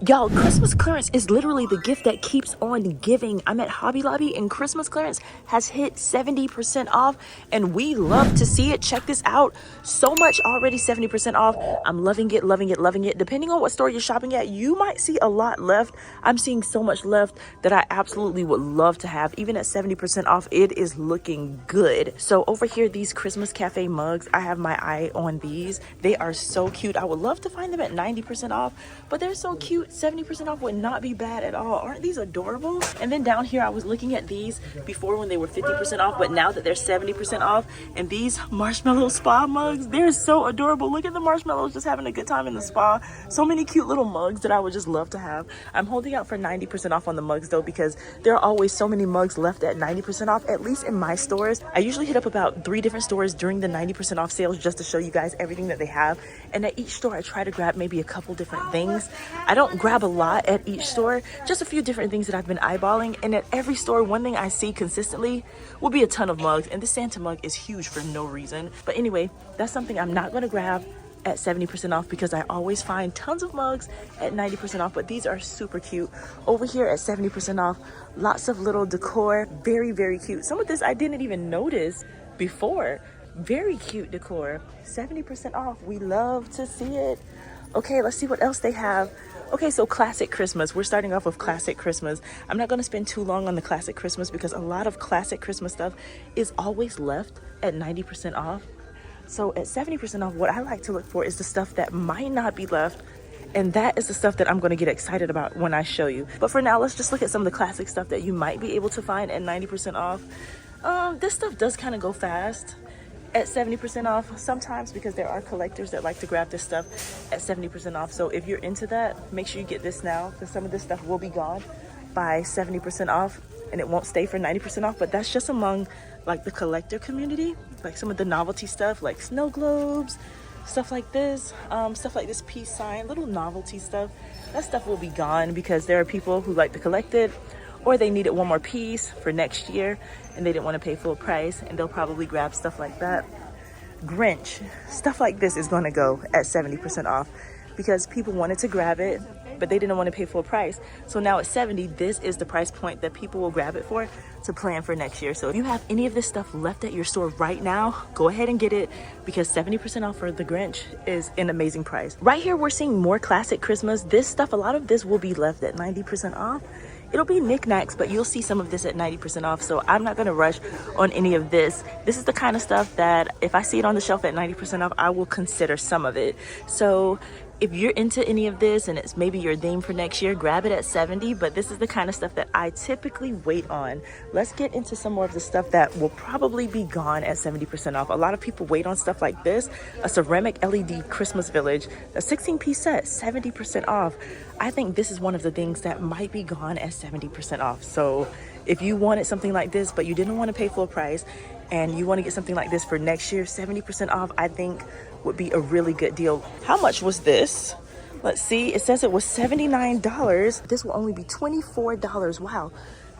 Y'all, Christmas clearance is literally the gift that keeps on giving. I'm at Hobby Lobby and Christmas clearance has hit 70% off and we love to see it. Check this out. So much already 70% off. I'm loving it, loving it, loving it. Depending on what store you're shopping at, you might see a lot left. I'm seeing so much left that I absolutely would love to have. Even at 70% off, it is looking good. So over here, these Christmas cafe mugs, I have my eye on these. They are so cute. I would love to find them at 90% off, but they're so cute. 70% off would not be bad at all. Aren't these adorable? And then down here, I was looking at these before when they were 50% off, but now that they're 70% off, and these marshmallow spa mugs, they're so adorable. Look at the marshmallows just having a good time in the spa. So many cute little mugs that I would just love to have. I'm holding out for 90% off on the mugs though, because there are always so many mugs left at 90% off, at least in my stores. I usually hit up about 3 different stores during the 90% off sales just to show you guys everything that they have. And at each store, I try to grab maybe a couple different things. I don't grab a lot at each store, just a few different things that I've been eyeballing. And at every store, one thing I see consistently will be a ton of mugs. And this Santa mug is huge for no reason. But anyway, that's something I'm not going to grab at 70% off because I always find tons of mugs at 90% off, but these are super cute. Over here at 70% off, lots of little decor, very, very cute. Some of this I didn't even notice before. Very cute decor, 70% off. We love to see it. Okay, let's see what else they have. Okay, so classic Christmas. We're starting off with classic Christmas. I'm not going to spend too long on the classic Christmas because a lot of classic Christmas stuff is always left at 90% off. So at 70% off, what I like to look for is the stuff that might not be left. And that is the stuff that I'm going to get excited about when I show you. But for now, let's just look at some of the classic stuff that you might be able to find at 90% off. This stuff does kind of go fast at 70% off sometimes because there are collectors that like to grab this stuff at 70% off. So if you're into that, make sure you get this now because some of this stuff will be gone by 70% off and it won't stay for 90% off. But that's just among like the collector community, like some of the novelty stuff like snow globes, stuff like this peace sign, little novelty stuff. That stuff will be gone because there are people who like to collect it, or they needed one more piece for next year and they didn't want to pay full price, and they'll probably grab stuff like that. Grinch, stuff like this is going to go at 70% off because people wanted to grab it, but they didn't want to pay full price. So now at 70, this is the price point that people will grab it for to plan for next year. So if you have any of this stuff left at your store right now, go ahead and get it because 70% off for the Grinch is an amazing price. Right here, we're seeing more classic Christmas. This stuff, a lot of this will be left at 90% off. It'll be knickknacks, but you'll see some of this at 90% off. So I'm not going to rush on any of this. This is the kind of stuff that if I see it on the shelf at 90% off, I will consider some of it. So if you're into any of this and it's maybe your theme for next year, grab it at 70, but this is the kind of stuff that I typically wait on. Let's get into some more of the stuff that will probably be gone at 70% off. A lot of people wait on stuff like this, a ceramic LED Christmas village, a 16-piece set, 70% off. I think this is one of the things that might be gone at 70% off. So if you wanted something like this, but you didn't want to pay full price and you want to get something like this for next year, 70% off, I think would be a really good deal. How much was this? Let's see. It says it was $79. This will only be $24. Wow.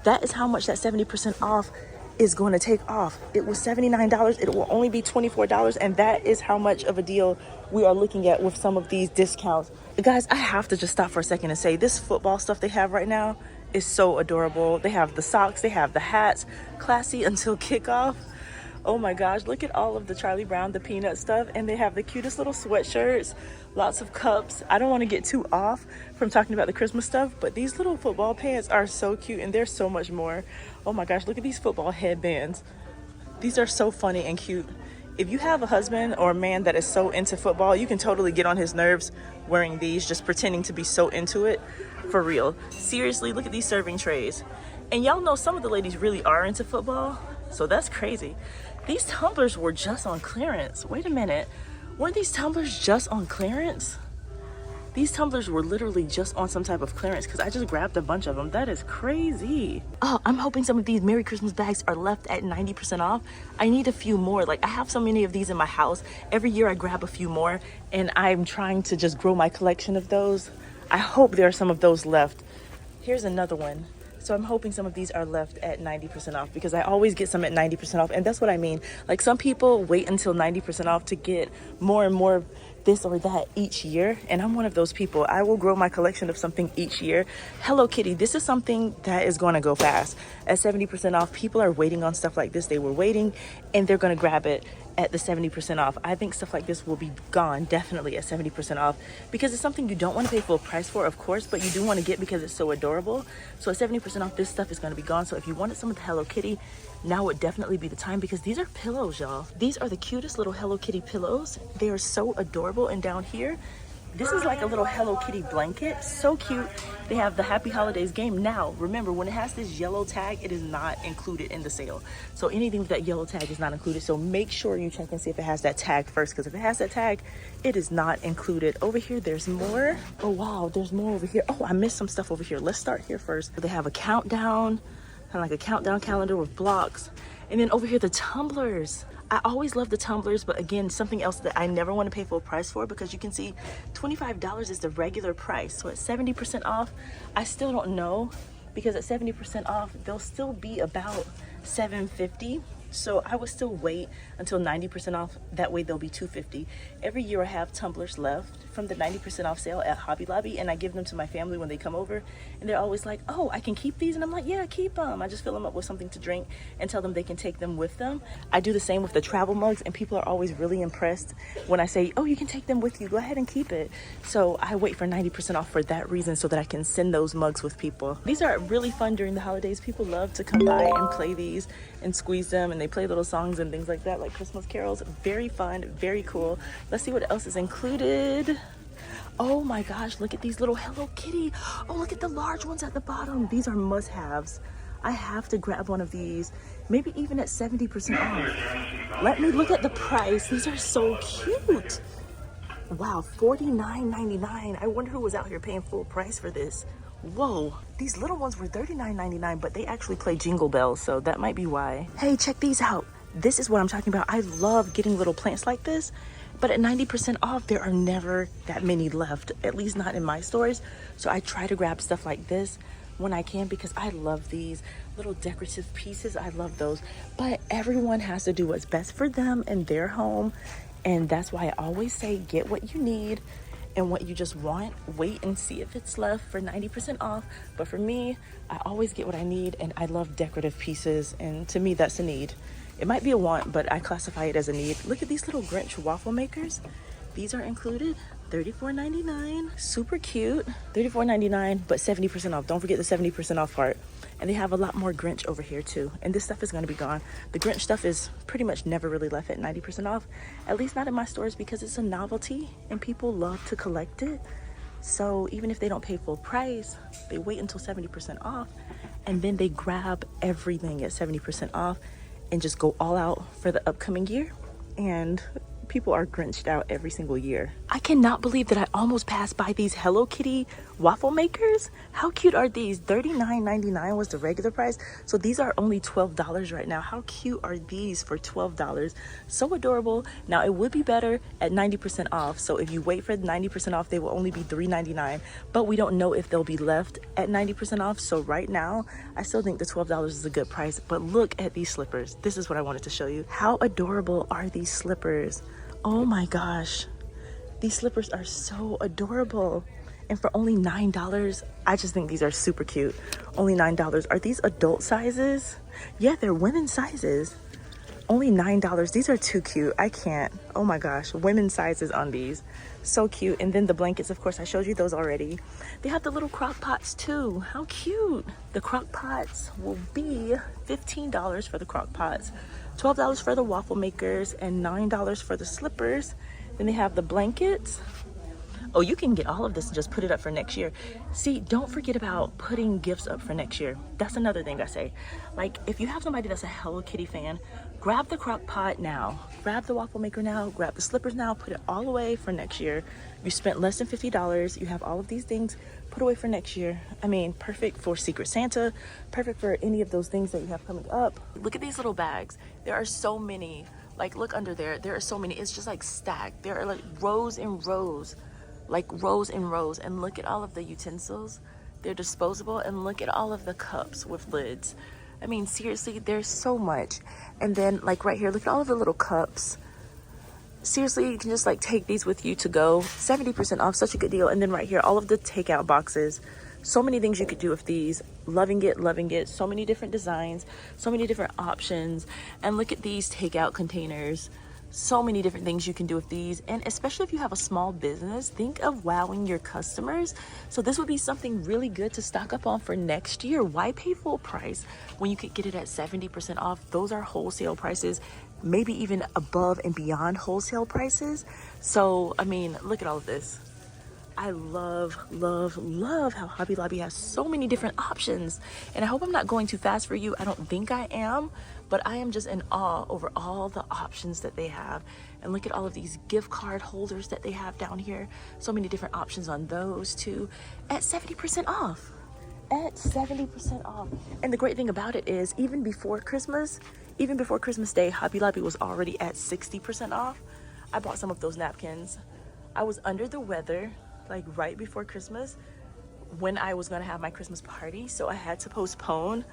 That is how much that 70% off is going to take off. It was $79. It will only be $24. And that is how much of a deal we are looking at with some of these discounts. Guys, I have to just stop for a second and say this football stuff they have right now is so adorable. They have the socks, they have the hats, classy until kickoff. Oh my gosh, look at all of the Charlie Brown, the peanut stuff, and they have the cutest little sweatshirts, lots of cups. I don't want to get too off from talking about the Christmas stuff, but these little football pants are so cute and there's so much more. Oh my gosh, look at these football headbands. These are so funny and cute. If you have a husband or a man that is so into football, you can totally get on his nerves wearing these, just pretending to be so into it. For real. Seriously, look at these serving trays. And y'all know some of the ladies really are into football, so that's crazy. These tumblers were just on clearance. Wait a minute. Weren't these tumblers just on clearance? These tumblers were literally just on some type of clearance because I just grabbed a bunch of them. That is crazy. Oh, I'm hoping some of these Merry Christmas bags are left at 90% off. I need a few more. Like, I have so many of these in my house. Every year I grab a few more and I'm trying to just grow my collection of those. I hope there are some of those left. Here's another one. So I'm hoping some of these are left at 90% off, because I always get some at 90% off. And that's what I mean. Like, some people wait until 90% off to get more and more of this or that each year. And I'm one of those people. I will grow my collection of something each year. Hello Kitty, this is something that is going to go fast. At 70% off, people are waiting on stuff like this. They were waiting and they're going to grab it at the 70% off. I think stuff like this will be gone definitely at 70% off, because it's something you don't want to pay full price for, of course, but you do want to get because it's so adorable. So at 70% off, this stuff is going to be gone. So if you wanted some of the Hello Kitty, now would definitely be the time, because these are pillows, y'all. These are the cutest little Hello Kitty pillows. They are so adorable. And down here, this is like a little Hello Kitty blanket. So cute. They have the Happy Holidays game. Now, remember, when it has this yellow tag, it is not included in the sale. So anything with that yellow tag is not included. So make sure you check and see if it has that tag first, because if it has that tag, it is not included. Over here, there's more. Oh, wow, there's more over here. Oh, I missed some stuff over here. Let's start here first. They have a countdown, kind of like a countdown calendar with blocks. And then over here, the tumblers. I always love the tumblers, but again, something else that I never want to pay full price for, because you can see $25 is the regular price. So at 70% off, I still don't know, because at 70% off, they'll still be about $7.50. So I would still wait until 90% off. That way they'll be $2.50. Every year I have tumblers left from the 90% off sale at Hobby Lobby, and I give them to my family when they come over, and they're always like, oh, I can keep these? And I'm like, yeah, keep them. I just fill them up with something to drink and tell them they can take them with them. I do the same with the travel mugs, and people are always really impressed when I say, oh, you can take them with you, go ahead and keep it. So I wait for 90% off for that reason, so that I can send those mugs with people. These are really fun during the holidays. People love to come by and play these and squeeze them, and they play little songs and things like that, like Christmas carols. Very fun, very cool. Let's see what else is included. Oh my gosh, look at these little Hello Kitty. Oh, look at the large ones at the bottom. These are must-haves. I have to grab one of these, maybe even at 70% off. Let me look at the price. These are so cute. Wow, $49.99. I wonder who was out here paying full price for this. Whoa, these little ones were $39.99, but they actually play Jingle Bells, so that might be why. Hey, check these out. This is what I'm talking about. I love getting little plants like this, but at 90% off, there are never that many left, at least not in my stores. So I try to grab stuff like this when I can, because I love these little decorative pieces. I love those, but everyone has to do what's best for them and their home. And that's why I always say, get what you need and what you just want. Wait and see if it's left for 90% off. But for me, I always get what I need, and I love decorative pieces, and to me, that's a need. It might be a want, but I classify it as a need. Look at these little Grinch waffle makers. These are included, $34.99. Super cute. $34.99, but 70% off. Don't forget the 70% off part. And they have a lot more Grinch over here too. And this stuff is gonna be gone. The Grinch stuff is pretty much never really left at 90% off. At least not in my stores, because it's a novelty and people love to collect it. So even if they don't pay full price, they wait until 70% off, and then they grab everything at 70% off and just go all out for the upcoming year. And people are Grinched out every single year. I cannot believe that I almost passed by these Hello Kitty waffle makers. How cute are these? $39.99 was the regular price. So these are only $12 right now. How cute are these for $12? So adorable. Now it would be better at 90% off. So if you wait for the 90% off, they will only be $3.99. But we don't know if they'll be left at 90% off. So right now, I still think the $12 is a good price. But look at these slippers. This is what I wanted to show you. How adorable are these slippers? Oh my gosh, these slippers are so adorable. And for only $9, I just think these are super cute. Only $9. Are these adult sizes? Yeah, they're women's sizes. Only $9. These are too cute. I can't. Oh my gosh, women's sizes on these. So cute. And then the blankets, of course, I showed you those already. They have the little crock pots too. How cute. The crock pots will be $15 for the crock pots, $12 for the waffle makers, and $9 for the slippers. Then they have the blankets. Oh, you can get all of this and just put it up for next year. See, don't forget about putting gifts up for next year. That's another thing I say. Like, if you have somebody that's a Hello Kitty fan, grab the crock pot now, grab the waffle maker now, grab the slippers now, put it all away for next year. You spent less than $50. You have all of these things put away for next year. I mean, perfect for Secret Santa, perfect for any of those things that you have coming up. Look at these little bags. There are so many. Like, look under there. There are so many. It's just like stacked. There are like rows and rows. Like rows and rows. And look at all of the utensils. They're disposable, and look at all of the cups with lids. I mean, seriously, there's so much. And then like right here, look at all of the little cups. Seriously, you can just like take these with you to go. 70% off, such a good deal. And then right here, all of the takeout boxes. So many things you could do with these. Loving it, loving it. So many different designs, so many different options. And look at these takeout containers. So many different things you can do with these. And especially if you have a small business, think of wowing your customers. So this would be something really good to stock up on for next year. Why pay full price when you could get it at 70% off? Those are wholesale prices, maybe even above and beyond wholesale prices. So, I mean, look at all of this. I love, love, love how Hobby Lobby has so many different options. And I hope I'm not going too fast for you. I don't think I am, but I am just in awe over all the options that they have. And look at all of these gift card holders that they have down here. So many different options on those too, at 70% off. At 70% off. And the great thing about it is even before Christmas Day, Hobby Lobby was already at 60% off. I bought some of those napkins. I was under the weather like right before Christmas when I was gonna have my Christmas party, so I had to postpone.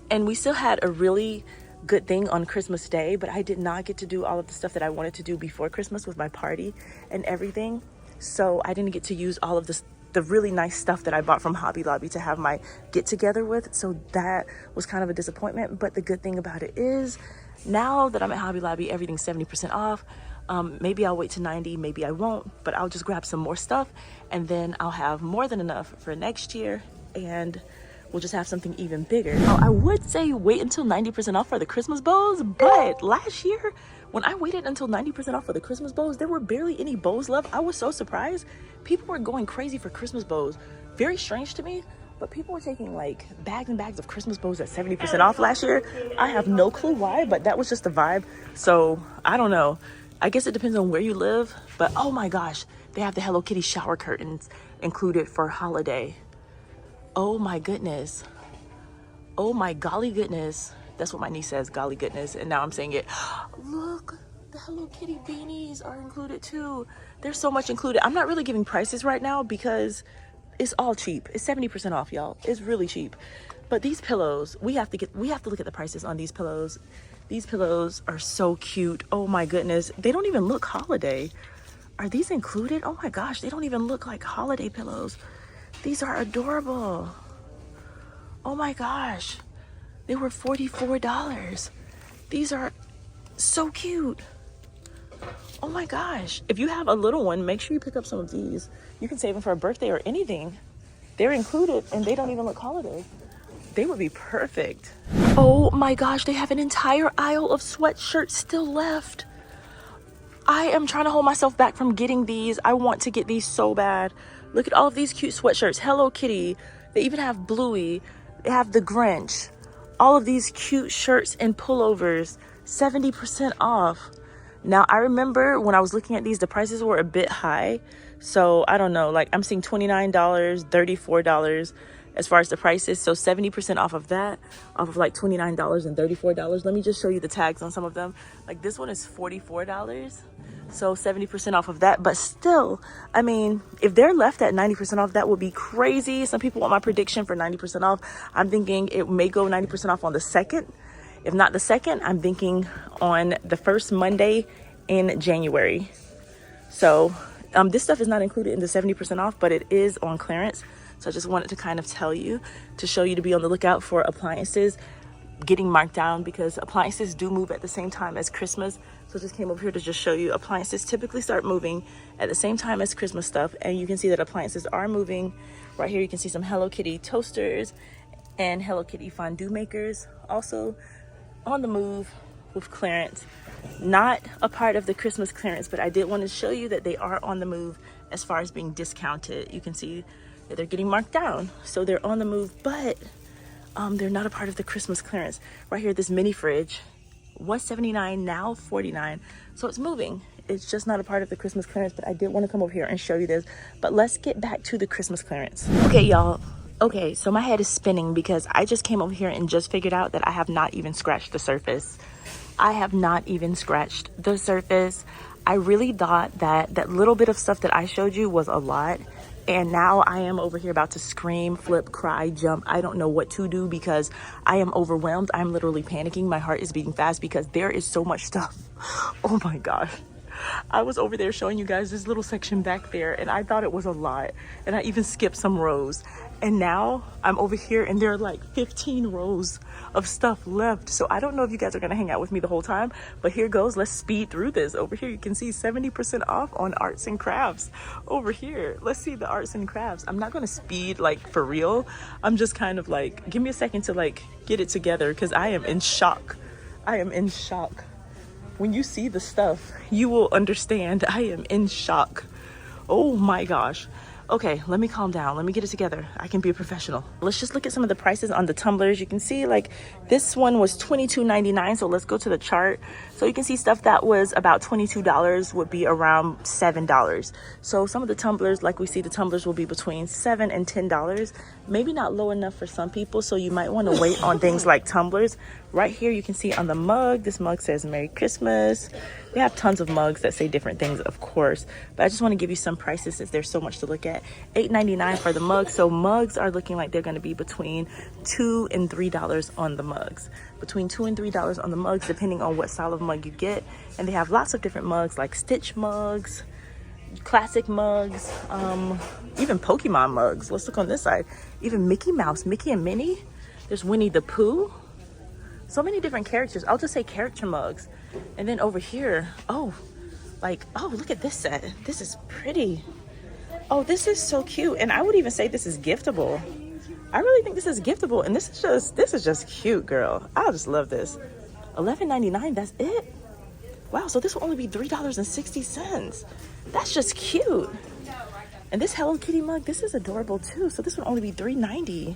And we still had a really good thing on Christmas Day, but I did not get to do all of the stuff that I wanted to do before Christmas with my party and everything. So I didn't get to use all of the really nice stuff that I bought from Hobby Lobby to have my get together with. So that was kind of a disappointment. But the good thing about it is now that I'm at Hobby Lobby, everything's 70% off. Maybe I'll wait to 90, maybe I won't, but I'll just grab some more stuff and then I'll have more than enough for next year, and we'll just have something even bigger. Oh, I would say wait until 90% off for the Christmas bows, but last year when I waited until 90% off for the Christmas bows, there were barely any bows left. I was so surprised. People were going crazy for Christmas bows. Very strange to me, but people were taking like bags and bags of Christmas bows at 70% off last year. I have no clue why, but that was just the vibe. So I don't know. I guess it depends on where you live, but oh my gosh, they have the Hello Kitty shower curtains included for holiday. Oh my goodness. Oh my golly goodness. That's what my niece says, golly goodness, and now I'm saying it. Look, the Hello Kitty beanies are included too. There's so much included. I'm not really giving prices right now because it's all cheap. It's 70% off, y'all. It's really cheap. But these pillows, we have to look at the prices on these pillows. These pillows are so cute. Oh my goodness. They don't even look holiday. Are these included? Oh my gosh, they don't even look like holiday pillows. These are adorable. Oh my gosh. They were $44. These are so cute. Oh my gosh. If you have a little one, make sure you pick up some of these. You can save them for a birthday or anything. They're included and they don't even look holiday. They would be perfect. Oh my gosh, they have an entire aisle of sweatshirts still left. I am trying to hold myself back from getting these. I want to get these so bad. Look at all of these cute sweatshirts. Hello Kitty. They even have Bluey. They have the Grinch. All of these cute shirts and pullovers. 70% off. Now, I remember when I was looking at these, the prices were a bit high. So I don't know, like I'm seeing $29, $34 as far as the prices. So 70% off of that, off of like $29 and $34. Let me just show you the tags on some of them. Like this one is $44. So 70% off of that. But still, I mean, if they're left at 90% off, that would be crazy. Some people want my prediction for 90% off. I'm thinking it may go 90% off on the 2nd. If not the 2nd, I'm thinking on the first Monday in January. So this stuff is not included in the 70% off, but it is on clearance. So I just wanted to kind of tell you, to show you to be on the lookout for appliances getting marked down, because appliances do move at the same time as Christmas. So I just came over here to just show you appliances typically start moving at the same time as Christmas stuff. And you can see that appliances are moving. Right here you can see some Hello Kitty toasters and Hello Kitty fondue makers also on the move with clearance. Not a part of the Christmas clearance, but I did want to show you that they are on the move as far as being discounted. You can see that they're getting marked down, so they're on the move, but they're not a part of the Christmas clearance. Right here, this mini fridge was $79, now $49, so it's moving. It's just not a part of the Christmas clearance, but I did want to come over here and show you this. But let's get back to the Christmas clearance. Okay, y'all. Okay, so my head is spinning because I just came over here and just figured out that I have not even scratched the surface. I have not even scratched the surface. I really thought that that little bit of stuff that I showed you was a lot. And now I am over here about to scream, flip, cry, jump. I don't know what to do because I am overwhelmed. I'm literally panicking. My heart is beating fast because there is so much stuff. Oh my gosh. I was over there showing you guys this little section back there and I thought it was a lot. And I even skipped some rows. And now I'm over here and there are like 15 rows of stuff left. So I don't know if you guys are gonna hang out with me the whole time, but here goes. Let's speed through this. Over here you can see 70% off on arts and crafts. Over here, let's see the arts and crafts. I'm not gonna speed like for real. I'm just kind of like, give me a second to like get it together because I am in shock. I am in shock. When you see the stuff, you will understand. I am in shock. Oh my gosh. Okay, let me calm down. Let me get it together. I can be a professional. Let's just look at some of the prices on the tumblers. You can see like this one was $22.99. So let's go to the chart. So you can see stuff that was about $22 would be around $7. So some of the tumblers, like we see the tumblers will be between $7 and $10. Maybe not low enough for some people. So you might want to wait on things like tumblers. Right here, you can see on the mug, this mug says Merry Christmas. We have tons of mugs that say different things, of course, but I just want to give you some prices since there's so much to look at. $8.99 for the mug. So mugs are looking like they're going to be between $2 and $3 on the mugs. Between $2 and $3 on the mugs, depending on what style of mug you get. And they have lots of different mugs like Stitch mugs, classic mugs, even Pokemon mugs. Let's look on this side. Even Mickey Mouse, Mickey and Minnie. There's Winnie the Pooh. So many different characters. I'll just say character mugs. And then over here, oh, look at this set. This is pretty. Oh, this is so cute. And I would even say this is giftable. I really think this is giftable. And this is just cute, girl. I just love this. $11.99, that's it? Wow, so this will only be $3.60. That's just cute. And this Hello Kitty mug, this is adorable too. So this would only be $3.90.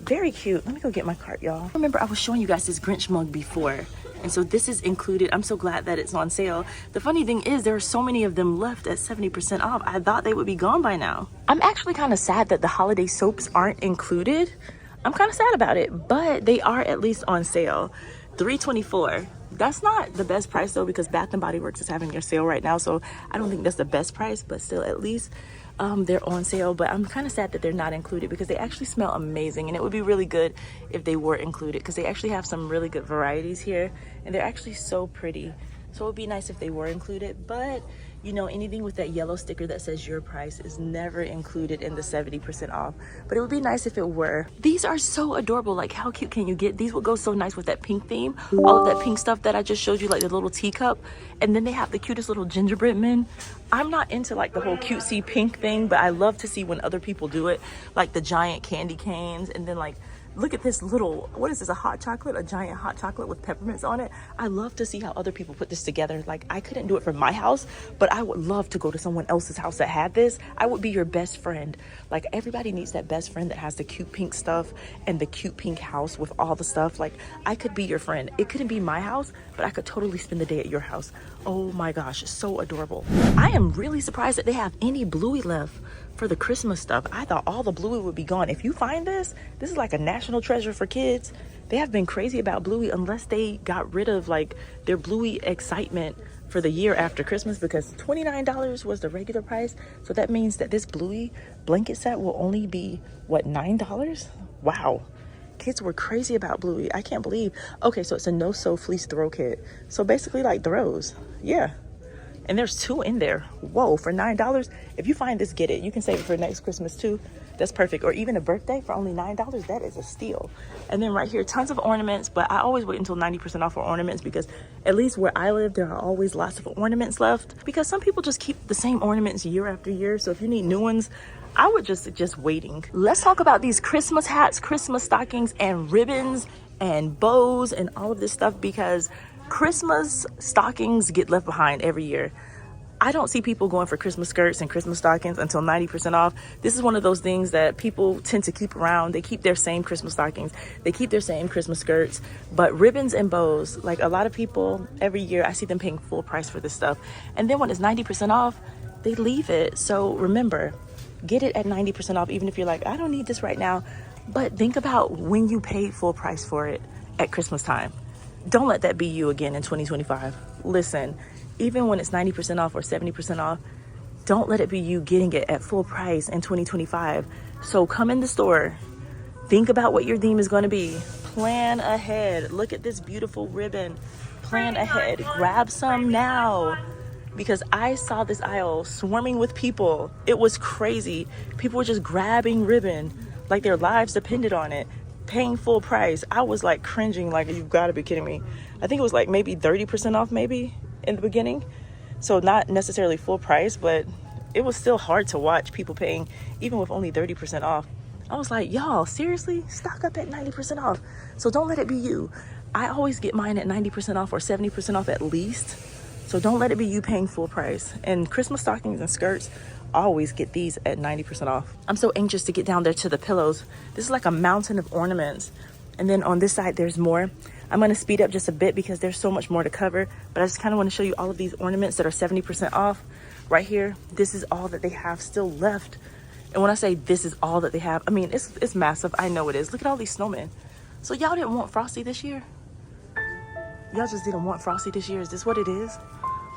Very cute. Let me go get my cart, y'all. Remember, I was showing you guys this Grinch mug before. And so this is included. I'm so glad that it's on sale. The funny thing is there are so many of them left at 70% off. I thought they would be gone by now. I'm actually kind of sad that the holiday soaps aren't included. I'm kind of sad about it, but they are at least on sale. $3.24. That's not the best price though, because Bath and Body Works is having their sale right now. So I don't think that's the best price, but still at least they're on sale. But I'm kind of sad that they're not included because they actually smell amazing, and it would be really good if they were included because they actually have some really good varieties here and they're actually so pretty. So it would be nice if they were included, but you know, anything with that yellow sticker that says your price is never included in the 70% off. But it would be nice if it were. These are so adorable. Like, how cute can you get? These would go so nice with that pink theme. All of that pink stuff that I just showed you, like the little teacup. And then they have the cutest little gingerbread men. I'm not into like the whole cutesy pink thing, but I love to see when other people do it. Like the giant candy canes, and then like, look at this little, what is this, a hot chocolate, a giant hot chocolate with peppermints on it. I love to see how other people put this together. Like, I couldn't do it for my house, but I would love to go to someone else's house that had this. I would be your best friend. Like, everybody needs that best friend that has the cute pink stuff and the cute pink house with all the stuff. Like, I could be your friend. It couldn't be my house, but I could totally spend the day at your house. Oh my gosh, so adorable. I am really surprised that they have any Bluey left for the Christmas stuff. I thought all the Bluey would be gone. If you find this is like a national treasure for kids. They have been crazy about Bluey unless they got rid of like their Bluey excitement for the year after Christmas, because $29 was the regular price. So that means that this Bluey blanket set will only be, what, $9? Wow. Kids were crazy about Bluey. I can't believe. Okay, so it's a no-sew fleece throw kit. So basically like throws. Yeah. And there's 2 in there. Whoa, for $9. If you find this, get it. You can save it for next Christmas too. That's perfect. Or even a birthday for only $9. That is a steal. And then right here, tons of ornaments. But I always wait until 90% off for ornaments, because at least where I live, there are always lots of ornaments left. Because some people just keep the same ornaments year after year. So if you need new ones, I would just suggest waiting. Let's talk about these Christmas hats, Christmas stockings, and ribbons and bows and all of this stuff, because Christmas stockings get left behind every year. I don't see people going for Christmas skirts and Christmas stockings until 90% off. This is one of those things that people tend to keep around. They keep their same Christmas stockings. They keep their same Christmas skirts. But ribbons and bows, like a lot of people every year, I see them paying full price for this stuff. And then when it's 90% off, they leave it. So remember, get it at 90% off, even if you're like, I don't need this right now. But think about when you paid full price for it at Christmas time. Don't let that be you again in 2025. Listen, even when it's 90% off or 70% off, Don't let it be you getting it at full price in 2025. So come in the store, think about what your theme is going to be, plan ahead. Look at this beautiful ribbon, plan ahead, grab some now, because I saw this aisle swarming with people. It was crazy. People were just grabbing ribbon like their lives depended on it, paying full price. I was like cringing, like, you've got to be kidding me. I think it was like maybe 30% off maybe in the beginning. So not necessarily full price, but it was still hard to watch people paying even with only 30% off. I was like, y'all, seriously? Stock up at 90% off. So don't let it be you. I always get mine at 90% off or 70% off at least. So don't let it be you paying full price. And Christmas stockings and skirts, always get these at 90% off. I'm so anxious to get down there to the pillows. This is like a mountain of ornaments. And then on this side, there's more. I'm gonna speed up just a bit because there's so much more to cover, but I just kind of want to show you all of these ornaments that are 70% off right here. This is all that they have still left. And when I say this is all that they have, I mean, it's massive. I know it is. Look at all these snowmen. So y'all didn't want Frosty this year? Y'all just didn't want Frosty this year? Is this what it is?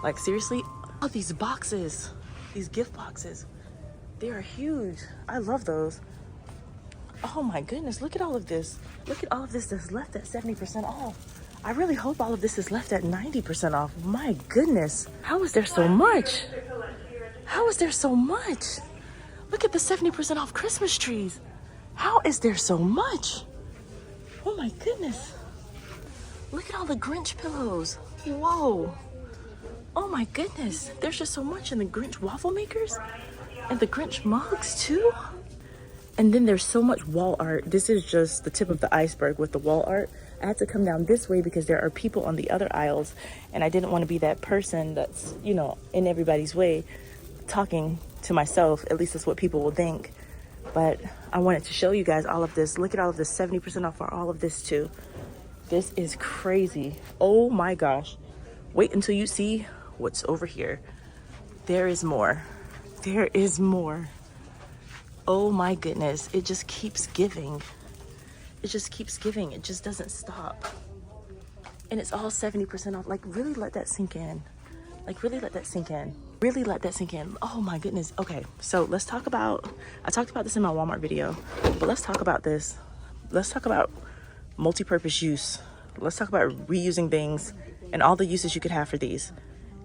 Like, seriously? Oh, these boxes, these gift boxes, they are huge. I love those. Oh my goodness, look at all of this. Look at all of this that's left at 70% off. I really hope all of this is left at 90% off. My goodness, how is there so much? How is there so much? Look at the 70% off Christmas trees. How is there so much? Oh my goodness. Look at all the Grinch pillows. Whoa. Oh my goodness, there's just so much in the Grinch waffle makers and the Grinch mugs too. And then there's so much wall art. This is just the tip of the iceberg with the wall art. I had to come down this way because there are people on the other aisles and I didn't want to be that person that's, you know, in everybody's way talking to myself. At least that's what people will think. But I wanted to show you guys all of this. Look at all of this, 70% off for all of this too. This is crazy. Oh my gosh. Wait until you see what's over here. There is more. There is more. Oh my goodness. It just keeps giving. It just keeps giving. It just doesn't stop. And it's all 70% off. Like, really let that sink in. Like, really let that sink in. Really let that sink in. Oh my goodness. Okay, so let's talk about, I talked about this in my Walmart video, but let's talk about this. Let's talk about multi-purpose use. Let's talk about reusing things and all the uses you could have for these.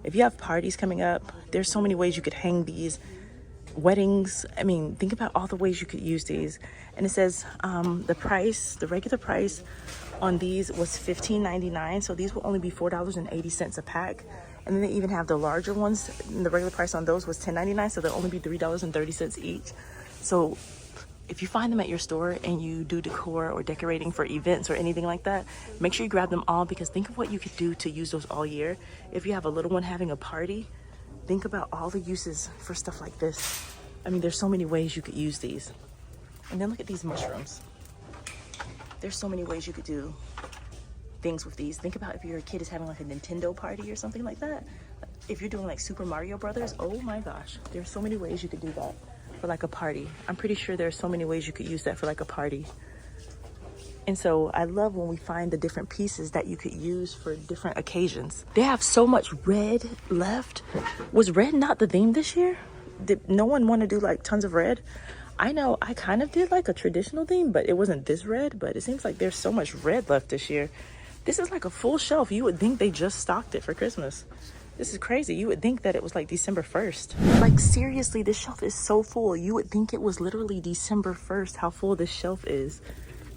If you have parties coming up, there's so many ways you could hang these. Weddings, I mean, think about all the ways you could use these. And it says the price, the regular price on these was $15.99. So these will only be $4.80 a pack. And then they even have the larger ones. And the regular price on those was $10.99. So they'll only be $3.30 each. So if you find them at your store and you do decor or decorating for events or anything like that, make sure you grab them all, because think of what you could do to use those all year. If you have a little one having a party, think about all the uses for stuff like this. I mean, there's so many ways you could use these. And then look at these mushrooms. There's so many ways you could do things with these. Think about if your kid is having like a Nintendo party or something like that. If you're doing like Super Mario Brothers, oh my gosh, there's so many ways you could do that for like a party. I'm pretty sure there's so many ways you could use that for like a party. And so I love when we find the different pieces that you could use for different occasions. They have so much red left. Was red not the theme this year? Did no one want to do like tons of red? I know I kind of did like a traditional theme, but it wasn't this red. But it seems like there's so much red left this year. This is like a full shelf. You would think they just stocked it for Christmas. This is crazy. You would think that it was like December 1st. Like, seriously, this shelf is so full. You would think it was literally December 1st, how full this shelf is.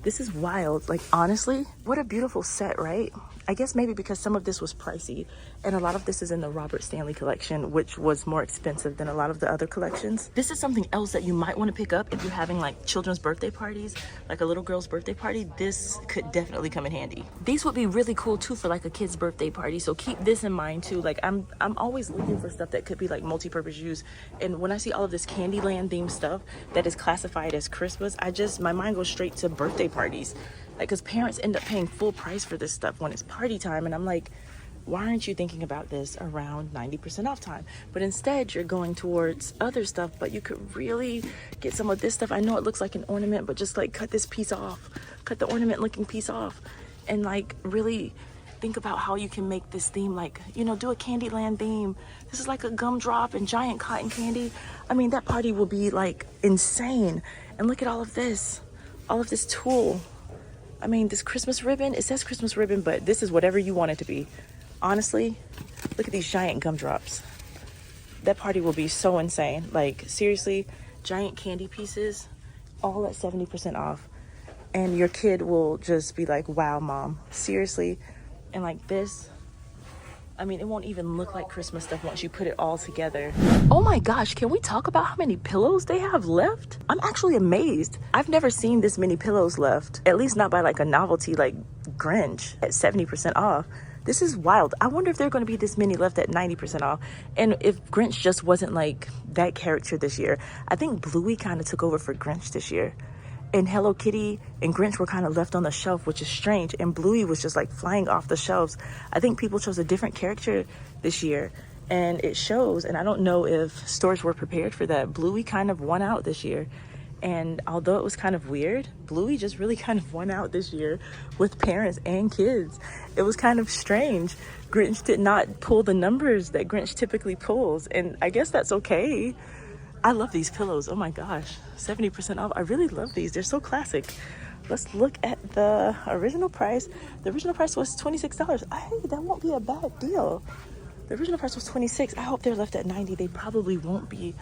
This is wild. Like, honestly, what a beautiful set, right? I guess maybe because some of this was pricey, and a lot of this is in the Robert Stanley collection, which was more expensive than a lot of the other collections. This is something else that you might want to pick up if you're having like children's birthday parties, like a little girl's birthday party. This could definitely come in handy. These would be really cool too for like a kid's birthday party. So keep this in mind too. Like, I'm always looking for stuff that could be like multi-purpose use. And when I see all of this Candyland themed stuff that is classified as Christmas, my mind goes straight to birthday parties. Like, because parents end up paying full price for this stuff when it's party time. And I'm like, why aren't you thinking about this around 90% off time? But instead, you're going towards other stuff, but you could really get some of this stuff. I know it looks like an ornament, but just like cut this piece off, cut the ornament looking piece off, and like really think about how you can make this theme, like, you know, do a Candyland theme. This is like a gumdrop and giant cotton candy. I mean, that party will be like insane. And look at all of this tulle. I mean, this Christmas ribbon, it says Christmas ribbon, but this is whatever you want it to be. Honestly, look at these giant gumdrops. That party will be so insane. Like, seriously, giant candy pieces, all at 70% off. And your kid will just be like, wow, mom, seriously. And like this, I mean, it won't even look like Christmas stuff once you put it all together. Oh my gosh, can we talk about how many pillows they have left? I'm actually amazed. I've never seen this many pillows left, at least not by like a novelty like Grinch at 70% off. This is wild. I wonder if there are going to be this many left at 90% off. And if Grinch just wasn't like that character this year. I think Bluey kind of took over for Grinch this year. And Hello Kitty and Grinch were kind of left on the shelf, which is strange. And Bluey was just like flying off the shelves. I think people chose a different character this year. And it shows, and I don't know if stores were prepared for that. Bluey kind of won out this year. And although it was kind of weird, Bluey just really kind of won out this year with parents and kids. It was kind of strange. Grinch did not pull the numbers that Grinch typically pulls. And I guess that's okay. I love these pillows. Oh my gosh, 70% off. I really love these. They're so classic. Let's look at the original price. The original price was $26. Hey, that won't be a bad deal. The original price was $26. I hope they're left at $90. They probably won't be.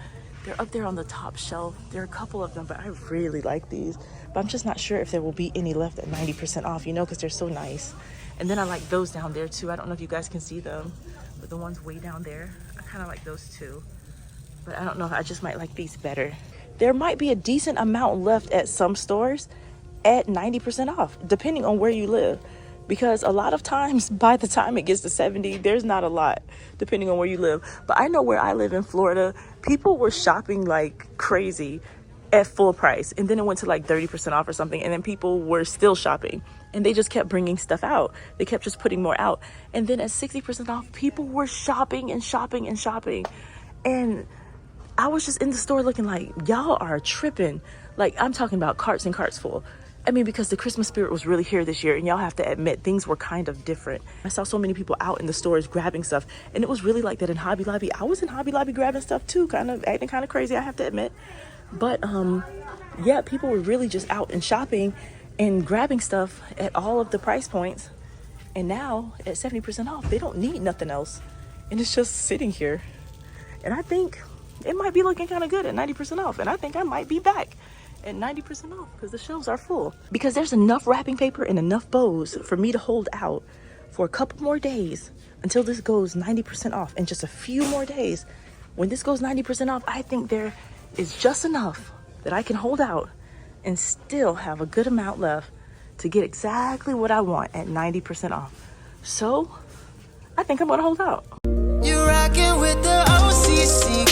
They're up there on the top shelf. There are a couple of them, but I really like these. But I'm just not sure if there will be any left at 90% off, you know, because they're so nice. And then I like those down there too. I don't know if you guys can see them, but the ones way down there, I kind of like those too. But I don't know, I just might like these better. There might be a decent amount left at some stores at 90% off, depending on where you live. Because a lot of times, by the time it gets to 70, there's not a lot, depending on where you live. But I know where I live in Florida, people were shopping like crazy at full price. And then it went to like 30% off or something. And then people were still shopping. And they just kept bringing stuff out. They kept just putting more out. And then at 60% off, people were shopping and shopping and shopping. And I was just in the store looking like, y'all are tripping. Like, I'm talking about carts and carts full. I mean, because the Christmas spirit was really here this year, and y'all have to admit, things were kind of different. I saw so many people out in the stores grabbing stuff, and it was really like that in Hobby Lobby. I was in Hobby Lobby grabbing stuff too, kind of acting kind of crazy, I have to admit. But, yeah, people were really just out and shopping and grabbing stuff at all of the price points. And now, at 70% off, they don't need nothing else. And it's just sitting here. And I think it might be looking kind of good at 90% off. And I think I might be back at 90% off because the shelves are full. Because there's enough wrapping paper and enough bows for me to hold out for a couple more days until this goes 90% off. And just a few more days. When this goes 90% off, I think there is just enough that I can hold out and still have a good amount left to get exactly what I want at 90% off. So I think I'm gonna hold out. You're rocking with the OCC